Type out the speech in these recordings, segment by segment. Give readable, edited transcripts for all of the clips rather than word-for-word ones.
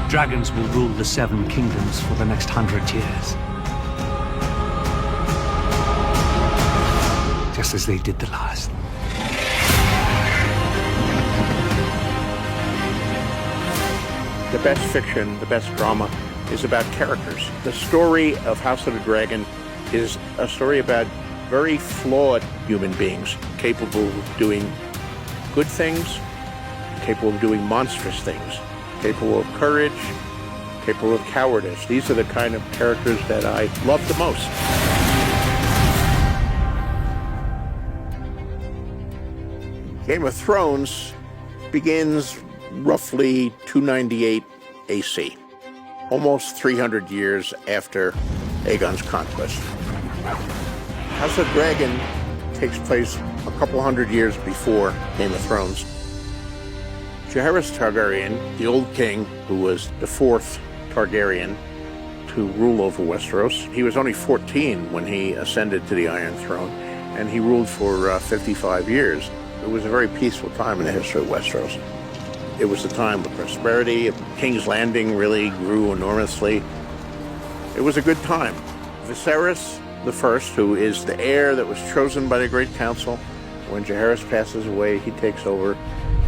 Dragons will rule the Seven Kingdoms for the next 100 years. Just as they did the last. The best fiction, the best drama, is about characters. The story of House of the Dragon is a story about very flawed human beings, capable of doing good things, capable of doing monstrous things, capable of courage, capable of cowardice. These are the kind of characters that I love the most. Game of Thrones begins roughly 298 AC, almost 300 years after Aegon's conquest. House of Dragon takes place a couple hundred years before Game of Thrones. Gerardis Targaryen, the old king who was the fourth Targaryen to rule over Westeros, he was only 14 when he ascended to the Iron Throne, and he ruled for 55 years. It was a very peaceful time in the history of Westeros. It was a time of prosperity. King's Landing really grew enormously. It was a good time. Viserys the First, who is the heir that was chosen by the Great Council, when Gerardis passes away, he takes over,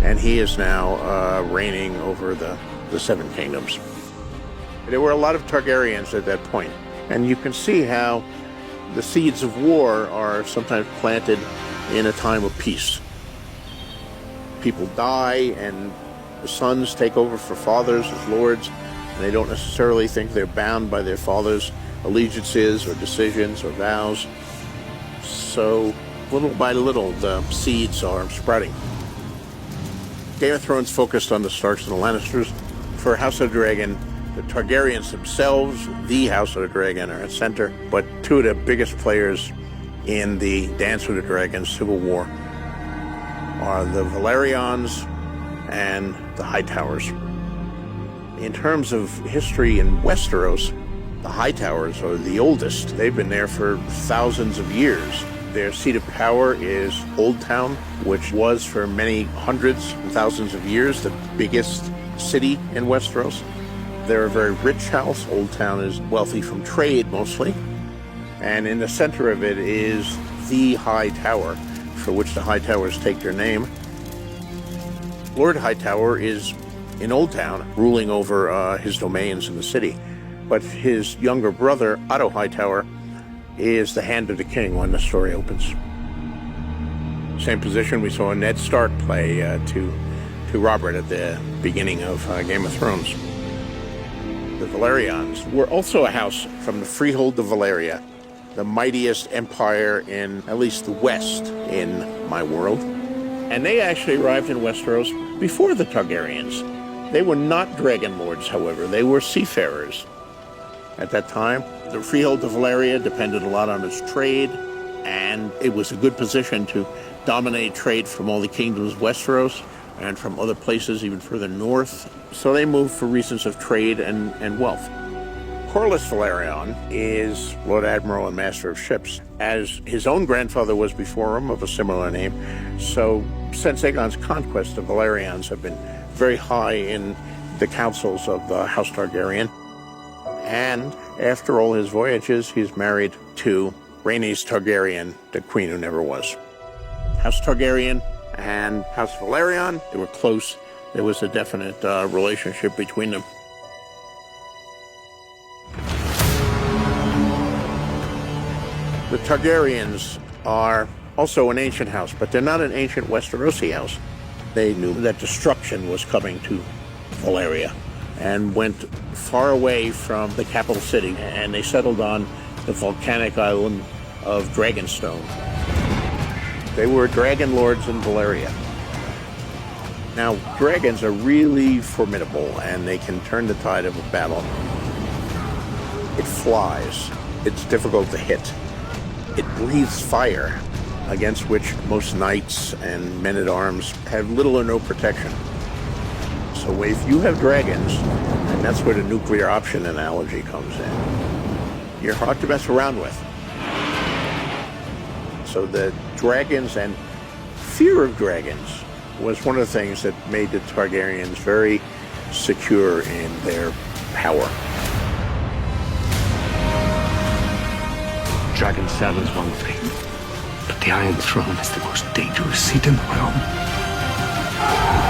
and he is now reigning over the Seven Kingdoms. There were a lot of Targaryens at that point, and you can see how the seeds of war are sometimes planted in a time of peace. People die, and the sons take over for fathers as lords, and they don't necessarily think they're bound by their fathers' allegiances or decisions or vows. So little by little, the seeds are sprouting. Game of Thrones focused on the Starks and the Lannisters. For House of the Dragon, the Targaryens themselves, the House of the Dragon, are at center, but two of the biggest players in the Dance with the Dragons Civil War are the Velaryons and the Hightowers. In terms of history in Westeros, the Hightowers are the oldest. They've been there for thousands of years. Their seat of power is Old Town, which was for many hundreds and thousands of years the biggest city in Westeros. They're a very rich house. Old Town is wealthy from trade mostly. And in the center of it is the High Tower, for which the Hightowers take their name. Lord Hightower is in Old Town, ruling over his domains in the city. But his younger brother, Otto Hightower, is the hand of the king when the story opens. Same position we saw Ned Stark play to Robert at the beginning of Game of Thrones. The Velaryons were also a house from the Freehold of Valeria, the mightiest empire in at least the West in my world. And they actually arrived in Westeros before the Targaryens. They were not dragon lords, however. They were seafarers. At that time, the Freehold of Valeria depended a lot on its trade, and it was a good position to dominate trade from all the kingdoms of Westeros and from other places even further north. So they moved for reasons of trade and wealth. Corlys Velaryon is Lord Admiral and Master of Ships, as his own grandfather was before him of a similar name. So since Aegon's conquest, the Velaryons have been very high in the councils of the House Targaryen. And after all his voyages, he's married to Rhaenys Targaryen, the queen who never was. House Targaryen and House Velaryon, they were close. There was a definite relationship between them. The Targaryens are also an ancient house, but they're not an ancient Westerosi house. They knew that destruction was coming to Valeria and went far away from the capital city, and they settled on the volcanic island of Dragonstone. They were dragon lords in Valeria. Now, dragons are really formidable, and they can turn the tide of a battle. It flies. It's difficult to hit. It breathes fire, against which most knights and men-at-arms have little or no protection. So if you have dragons, and that's where the nuclear option analogy comes in, you're hard to mess around with. So the dragons and fear of dragons was one of the things that made the Targaryens very secure in their power. Dragon's Cell is one thing, but the Iron Throne is the most dangerous seat in the realm.